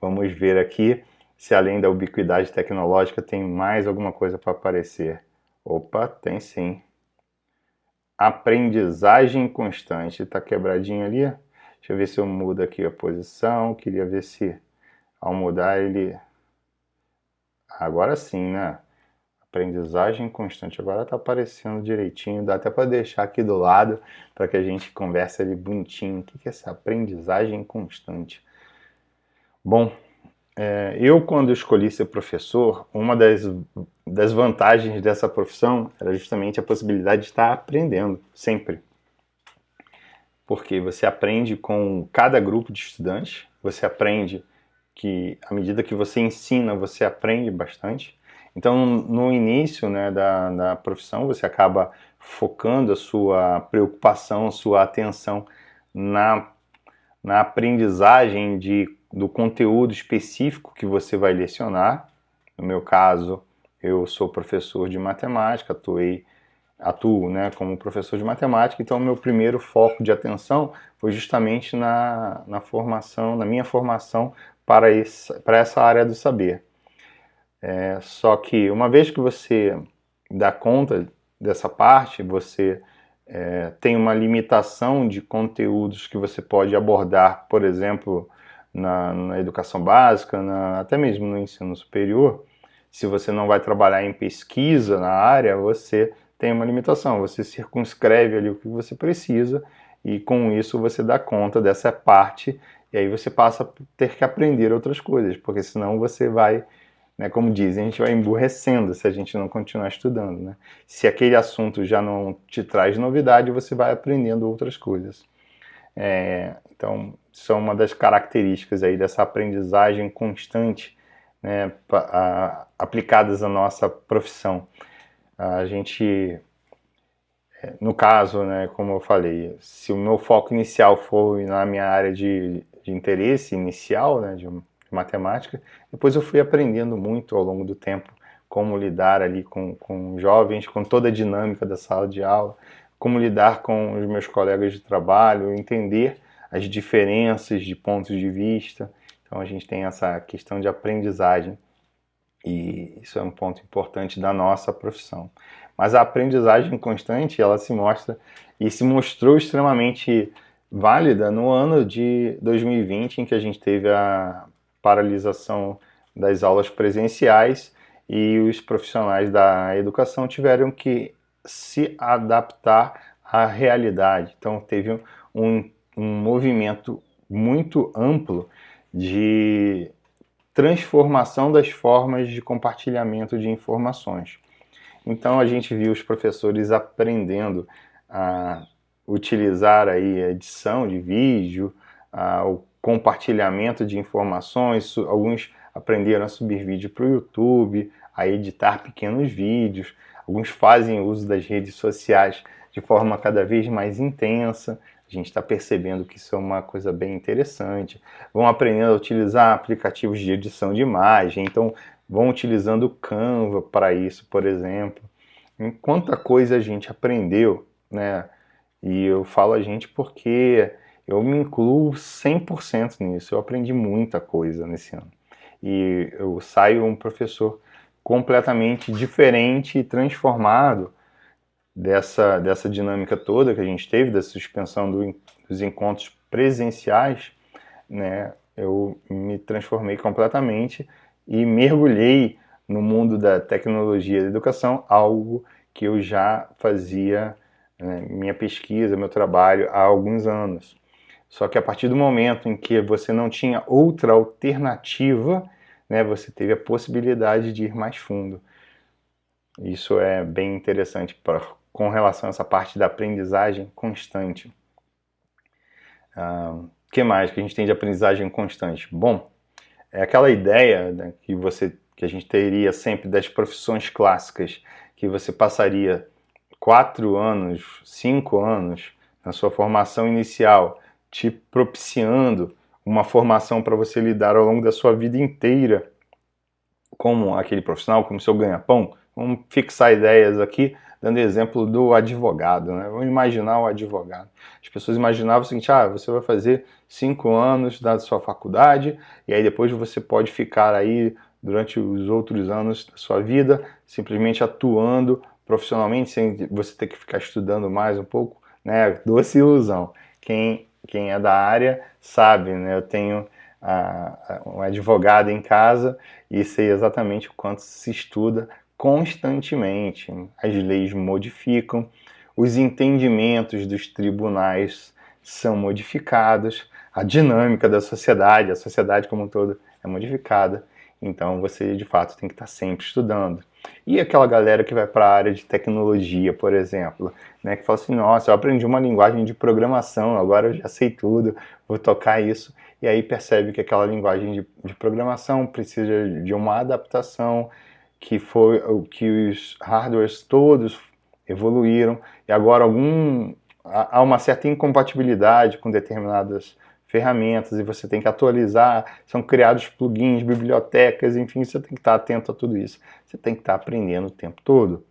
Vamos ver aqui se além da ubiquidade tecnológica tem mais alguma coisa para aparecer. Opa, tem sim. Aprendizagem constante. Está quebradinho ali? Deixa eu ver se eu mudo aqui a posição. Queria ver se ao mudar ele... Agora sim, né? Aprendizagem constante. Agora está aparecendo direitinho. Dá até para deixar aqui do lado para que a gente converse ali bonitinho. O que é essa aprendizagem constante? Bom, eu quando escolhi ser professor, uma das vantagens dessa profissão era justamente a possibilidade de estar aprendendo sempre. Porque você aprende com cada grupo de estudantes, você aprende que à medida que você ensina, você aprende bastante. Então, no início, né, da profissão, você acaba focando a sua preocupação, a sua atenção na aprendizagem do conteúdo específico que você vai lecionar. No meu caso, eu sou professor de matemática, atuo, né, como professor de matemática, então meu primeiro foco de atenção foi justamente na formação, na minha formação para essa área do saber. Só que uma vez que você dá conta dessa parte, você tem uma limitação de conteúdos que você pode abordar, por exemplo, na educação básica, até mesmo no ensino superior. Se você não vai trabalhar em pesquisa na área, você tem uma limitação, você circunscreve ali o que você precisa e com isso você dá conta dessa parte e aí você passa a ter que aprender outras coisas, porque senão você vai, né, como dizem, a gente vai emburrecendo se a gente não continuar estudando, né? Se aquele assunto já não te traz novidade, você vai aprendendo outras coisas. Então, são uma das características aí dessa aprendizagem constante, né, aplicadas à nossa profissão. A gente, no caso, né, como eu falei, se o meu foco inicial foi na minha área de interesse inicial, né, de matemática, depois eu fui aprendendo muito ao longo do tempo como lidar ali com jovens, com toda a dinâmica da sala de aula, como lidar com os meus colegas de trabalho, entender as diferenças de pontos de vista. Então a gente tem essa questão de aprendizagem e isso é um ponto importante da nossa profissão. Mas a aprendizagem constante, ela se mostra e se mostrou extremamente válida no ano de 2020, em que a gente teve a paralisação das aulas presenciais e os profissionais da educação tiveram que se adaptar à realidade. Então teve um movimento muito amplo de transformação das formas de compartilhamento de informações. Então a gente viu os professores aprendendo a utilizar aí a edição de vídeo, o compartilhamento de informações, alguns aprenderam a subir vídeo para o YouTube, a editar pequenos vídeos, alguns fazem uso das redes sociais de forma cada vez mais intensa. A gente está percebendo que isso é uma coisa bem interessante. Vão aprendendo a utilizar aplicativos de edição de imagem, então vão utilizando o Canva para isso, por exemplo. Quanta coisa a gente aprendeu, né? E eu falo a gente porque eu me incluo 100% nisso. Eu aprendi muita coisa nesse ano. E eu saio um professor completamente diferente e transformado dessa dinâmica toda que a gente teve, da suspensão dos encontros presenciais, né? Eu me transformei completamente e mergulhei no mundo da tecnologia e da educação, algo que eu já fazia, né, minha pesquisa, meu trabalho há alguns anos. Só que a partir do momento em que você não tinha outra alternativa, né, você teve a possibilidade de ir mais fundo. Isso é bem interessante com relação a essa parte da aprendizagem constante. O que mais que a gente tem de aprendizagem constante? Bom, é aquela ideia, né, que a gente teria sempre das profissões clássicas, que você passaria 4 anos, 5 anos na sua formação inicial, te propiciando uma formação para você lidar ao longo da sua vida inteira como aquele profissional, como seu ganha-pão. Vamos fixar ideias aqui dando exemplo do advogado, né? Vamos imaginar o advogado. As pessoas imaginavam o seguinte, você vai fazer 5 anos da sua faculdade e aí depois você pode ficar aí durante os outros anos da sua vida simplesmente atuando profissionalmente sem você ter que ficar estudando mais um pouco, né? Doce ilusão. Quem é da área sabe, né? Eu tenho um advogado em casa e sei exatamente o quanto se estuda constantemente. As leis modificam, os entendimentos dos tribunais são modificados, a dinâmica da sociedade, a sociedade como um todo é modificada. Então você de fato tem que estar sempre estudando. E aquela galera que vai para a área de tecnologia, por exemplo, né, que fala assim, nossa, eu aprendi uma linguagem de programação, agora eu já sei tudo, vou tocar isso. E aí percebe que aquela linguagem de programação precisa de uma adaptação, que os hardwares todos evoluíram, e agora há uma certa incompatibilidade com determinadas ferramentas, e você tem que atualizar, são criados plugins, bibliotecas, enfim, você tem que estar atento a tudo isso. Você tem que estar aprendendo o tempo todo.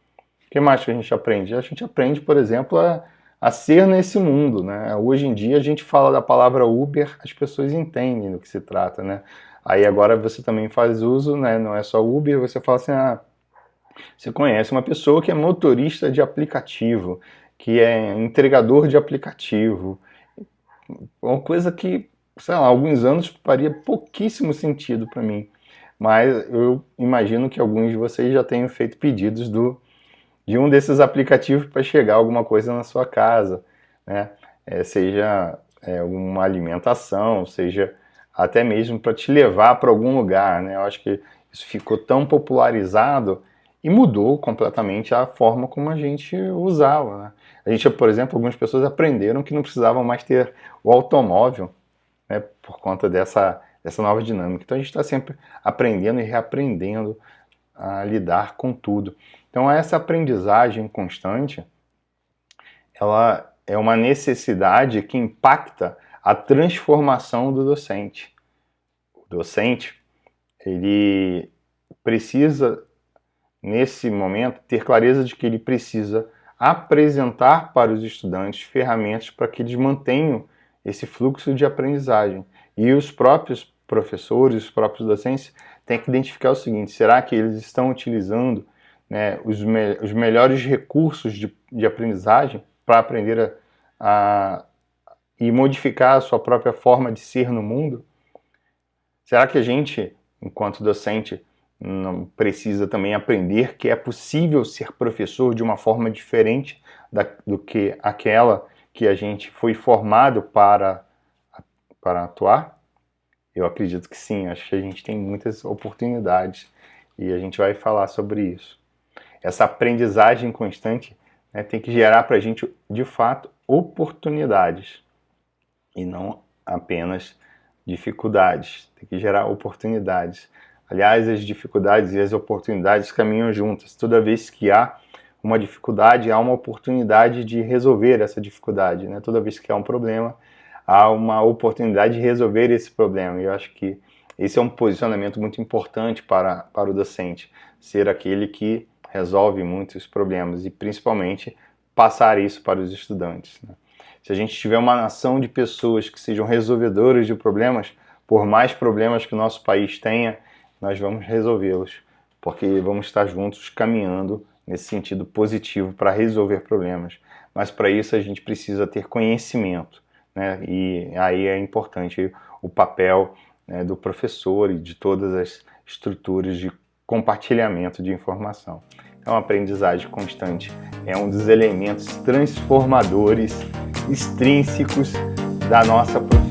O que mais que a gente aprende? A gente aprende, por exemplo, a ser nesse mundo, né? Hoje em dia a gente fala da palavra Uber, as pessoas entendem do que se trata, né? Aí agora você também faz uso, né? Não é só Uber, você fala assim, você conhece uma pessoa que é motorista de aplicativo, que é entregador de aplicativo, uma coisa que, sei lá, há alguns anos faria pouquíssimo sentido para mim, mas eu imagino que alguns de vocês já tenham feito pedidos de um desses aplicativos para chegar alguma coisa na sua casa, né? Seja uma alimentação, seja até mesmo para te levar para algum lugar, né? Eu acho que isso ficou tão popularizado e mudou completamente a forma como a gente usava, né? A gente, por exemplo, algumas pessoas aprenderam que não precisavam mais ter o automóvel, né, por conta dessa nova dinâmica. Então a gente está sempre aprendendo e reaprendendo a lidar com tudo. Então essa aprendizagem constante, ela é uma necessidade que impacta a transformação do docente. O docente, ele precisa, nesse momento, ter clareza de que ele precisa apresentar para os estudantes ferramentas para que eles mantenham esse fluxo de aprendizagem. E os próprios professores, os próprios docentes, têm que identificar o seguinte, será que eles estão utilizando, né, os melhores recursos de aprendizagem para aprender e modificar a sua própria forma de ser no mundo? Será que a gente, enquanto docente, não precisa também aprender que é possível ser professor de uma forma diferente do que aquela que a gente foi formado para atuar? Eu acredito que sim, acho que a gente tem muitas oportunidades e a gente vai falar sobre isso. Essa aprendizagem constante, né, tem que gerar para a gente, de fato, oportunidades e não apenas dificuldades. Tem que gerar oportunidades. Aliás, as dificuldades e as oportunidades caminham juntas. Toda vez que há uma dificuldade, há uma oportunidade de resolver essa dificuldade, né? Toda vez que há um problema, há uma oportunidade de resolver esse problema. E eu acho que esse é um posicionamento muito importante para o docente, ser aquele que resolve muitos problemas e, principalmente, passar isso para os estudantes, né? Se a gente tiver uma nação de pessoas que sejam resolvedoras de problemas, por mais problemas que o nosso país tenha, nós vamos resolvê-los, porque vamos estar juntos caminhando nesse sentido positivo para resolver problemas. Mas para isso a gente precisa ter conhecimento, né? E aí é importante o papel, né, do professor e de todas as estruturas de compartilhamento de informação. Então a aprendizagem constante é um dos elementos transformadores extrínsecos da nossa profissão.